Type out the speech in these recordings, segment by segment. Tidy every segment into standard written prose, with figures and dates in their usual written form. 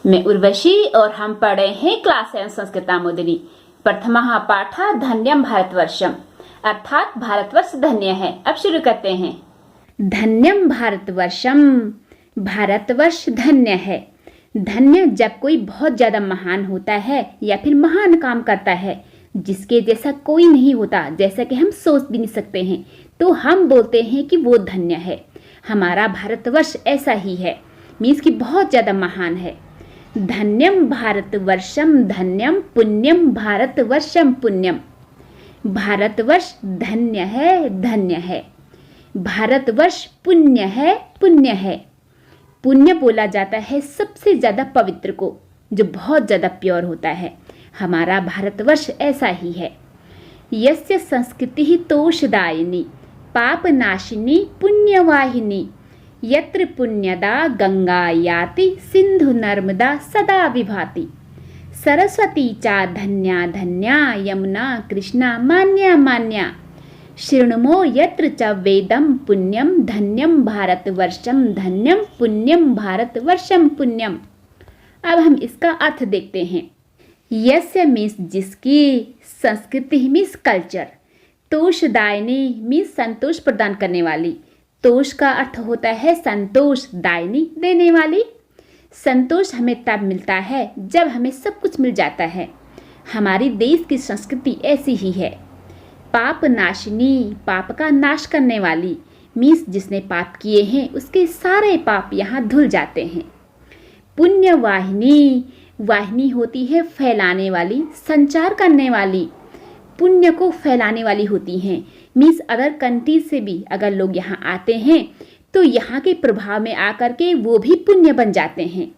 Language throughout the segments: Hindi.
मैं उर्वशी और हम पढ़े हैं क्लास 7 संस्कृतामुदिनी। प्रथमः पाठः धन्यम भारतवर्षम, अर्थात भारतवर्ष धन्य है। अब शुरू करते हैं। धन्यम भारतवर्षम, भारतवर्ष धन्य है। धन्य जब कोई बहुत ज्यादा महान होता है या फिर महान काम करता है जिसके जैसा कोई नहीं होता, जैसा कि हम सोच भी नहीं सकते हैं, तो हम बोलते हैं कि वो धन्य है। हमारा भारतवर्ष ऐसा ही है, मीन्स कि बहुत ज्यादा महान है। धन्यम भारतवर्षम धन्यम पुण्यम भारतवर्षम पुण्यम। भारतवर्ष धन्य है, धन्य है। भारतवर्ष पुण्य है, पुण्य है। पुण्य बोला जाता है सबसे ज्यादा पवित्र को, जो बहुत ज्यादा प्योर होता है। हमारा भारतवर्ष ऐसा ही है। यस्य संस्कृति ही तोषदायिनी पापनाशिनी पुण्यवाहिनी, यत्र पुण्यदा गंगा याति सिंधु नर्मदा सदा विभाति, सरस्वती चा धन्या धन्या यमुना कृष्णा मान्या मान्या, शृणुमो यत्र च वेदम पुण्यम धन्यम भारतवर्षम धन्यम पुण्यम भारतवर्षम पुण्यम। अब हम इसका अर्थ देखते हैं। यस्य मीन्स जिसकी, संस्कृति मीन्स कल्चर, तोषदायिनी मीन्स संतोष प्रदान करने वाली। तोष का अर्थ होता है संतोष, दायिनी देने वाली। संतोष हमें तब मिलता है जब हमें सब कुछ मिल जाता है। हमारी देश की संस्कृति ऐसी ही है। पाप नाशिनी, पाप का नाश करने वाली, मीन्स जिसने पाप किए हैं उसके सारे पाप यहाँ धुल जाते हैं। पुण्य वाहिनी, वाहिनी होती है फैलाने वाली, संचार करने वाली, पुण्य को फैलाने वाली होती हैं। मीन्स अदर कंट्रीज से भी अगर लोग यहाँ आते हैं तो यहाँ के प्रभाव में आकर के वो भी पुण्य बन जाते हैं।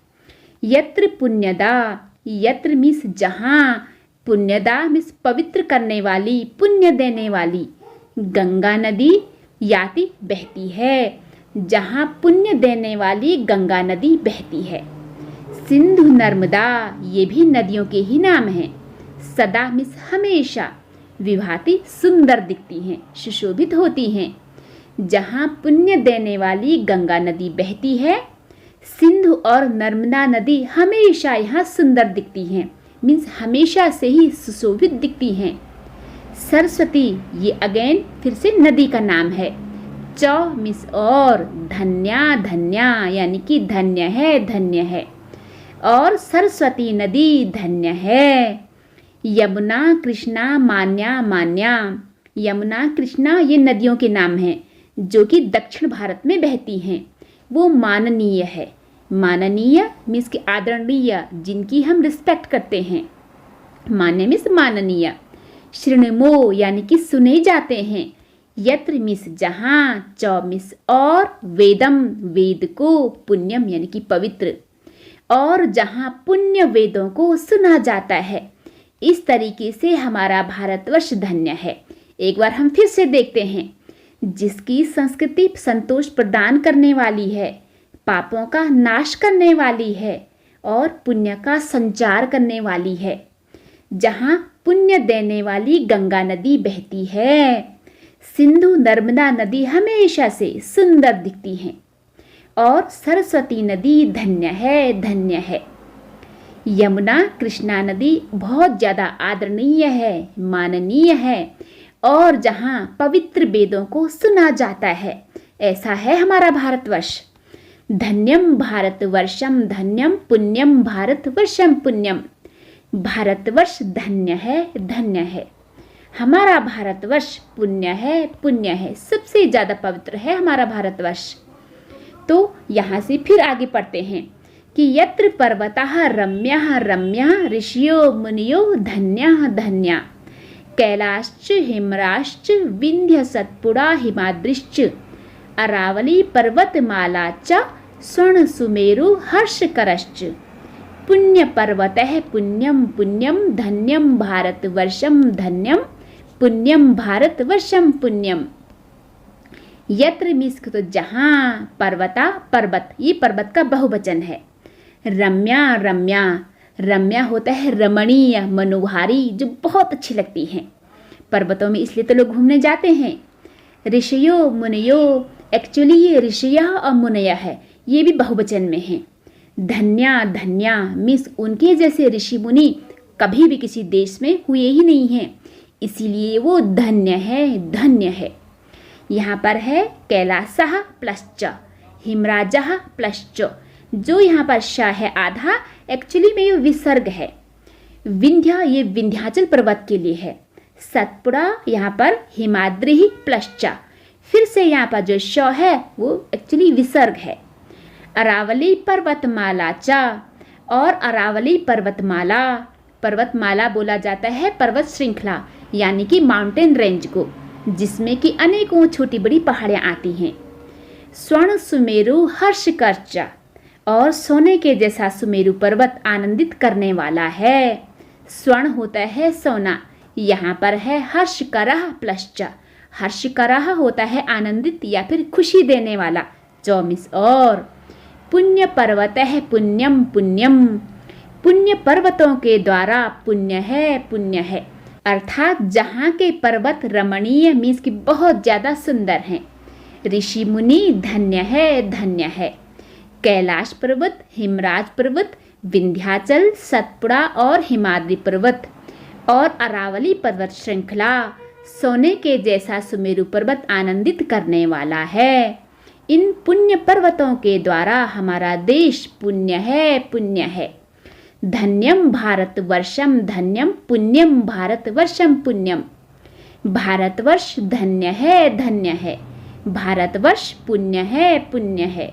यत्र पुण्यदा, यत्र मीन्स जहाँ, पुण्यदा मीन्स पवित्र करने वाली, पुण्य देने वाली। गंगा नदी याति बहती है, जहाँ पुण्य देने वाली गंगा नदी बहती है। सिंधु नर्मदा, ये भी नदियों के ही नाम हैं। सदा मीन्स हमेशा, विभाति सुंदर दिखती हैं, सुशोभित होती हैं। जहाँ पुण्य देने वाली गंगा नदी बहती है, सिंधु और नर्मदा नदी हमेशा यहाँ सुंदर दिखती हैं, मीन्स हमेशा से ही सुशोभित दिखती हैं। सरस्वती, ये अगेन फिर से नदी का नाम है। चौ मीन्स और, धन्या धन्या यानी कि धन्य है, धन्य है। और सरस्वती नदी धन्य है। यमुना कृष्णा मान्या मान्या, यमुना कृष्णा ये नदियों के नाम हैं जो कि दक्षिण भारत में बहती हैं। वो माननीय है। माननीय मीन्स कि आदरणीय, जिनकी हम रिस्पेक्ट करते हैं। मान्य मीन्स माननीय। शृणुमो यानी कि सुने जाते हैं। यत्र मीन्स जहाँ, चौ मीन्स और, वेदम वेद को, पुण्यम यानी कि पवित्र, और जहाँ पुण्य वेदों को सुना जाता है। इस तरीके से हमारा भारतवर्ष धन्य है। एक बार हम फिर से देखते हैं। जिसकी संस्कृति संतोष प्रदान करने वाली है, पापों का नाश करने वाली है और पुण्य का संचार करने वाली है। जहाँ पुण्य देने वाली गंगा नदी बहती है, सिंधु नर्मदा नदी हमेशा से सुंदर दिखती हैं, और सरस्वती नदी धन्य है, धन्य है। यमुना कृष्णा नदी बहुत ज़्यादा आदरणीय है, माननीय है, और जहाँ पवित्र वेदों को सुना जाता है। ऐसा है हमारा भारतवर्ष। धन्यम भारतवर्षम धन्यम पुण्यम भारतवर्षम पुण्यम। भारतवर्ष धन्य है, धन्य है। हमारा भारतवर्ष पुण्य है, पुण्य है। सबसे ज़्यादा पवित्र है हमारा भारतवर्ष। तो यहाँ से फिर आगे पढ़ते हैं कि यत्र पर्वतः रम्यः रम्यः ऋषियो मुनियो धन्यः धन्या, कैलाश्च हिमराश्च विंध्य सत्पुड़ा हिमाद्रिश्च, अरावली पर्वतमाला च स्वर्ण सुमेरु हर्षकरश्च, पुण्य पर्वतः पुण्यम पुण्यम धन्यम भारतवर्षम धन्यम पुण्यम भारतवर्षम पुण्यम। यत्र मीन्स तो जहाँ, पर्वता पर्वत, ये पर्वत का बहुवचन है। रम्या रम्या, रम्या होता है रमणीय, मनोहारी, जो बहुत अच्छी लगती हैं। पर्वतों में इसलिए तो लोग घूमने जाते हैं। ऋषियो मुनियो, एक्चुअली ये ऋषिया और मुनया है, ये भी बहुवचन में है। धन्या धन्या मीन्स उनके जैसे ऋषि मुनि कभी भी किसी देश में हुए ही नहीं हैं, इसीलिए वो धन्य है, धन्य है। यहाँ पर है कैलासः प्लस च, हिमराजः प्लस च। जो यहाँ पर श है आधा, एक्चुअली में ये विसर्ग है। विंध्य ये विंध्याचल पर्वत के लिए है। सतपुड़ा यहाँ पर हिमाद्री प्लस च, फिर से यहाँ पर जो श है वो एक्चुअली विसर्ग है। अरावली पर्वतमाला च, और अरावली पर्वतमाला, पर्वतमाला बोला जाता है पर्वत श्रृंखला यानी कि माउंटेन रेंज को, जिसमें कि अनेकों छोटी बड़ी पहाड़ियाँ आती हैं। स्वर्ण सुमेरु हर्षकर च, और सोने के जैसा सुमेरु पर्वत आनंदित करने वाला है। स्वर्ण होता है सोना, यहाँ पर है हर्षकरः प्लस च। हर्षकरः होता है आनंदित या फिर खुशी देने वाला, 24 और। पुण्य पर्वत है पुण्यम पुण्यम, पुण्य पर्वतों के द्वारा पुण्य है, पुण्य है। अर्थात जहाँ के पर्वत रमणीय मीन्स कि बहुत ज़्यादा सुंदर हैं। ऋषि मुनि धन्य है, धन्य है। कैलाश पर्वत, हिमराज पर्वत, विंध्याचल, सतपुड़ा और हिमाद्री पर्वत और अरावली पर्वत श्रृंखला, सोने के जैसा सुमेरु पर्वत आनंदित करने वाला है। इन पुण्य पर्वतों के द्वारा हमारा देश पुण्य है, पुण्य है। धन्यम भारतवर्षम धन्यम पुण्यम भारतवर्षम पुण्यम। भारतवर्ष धन्य है, धन्य है। भारतवर्ष पुण्य है, पुण्य है।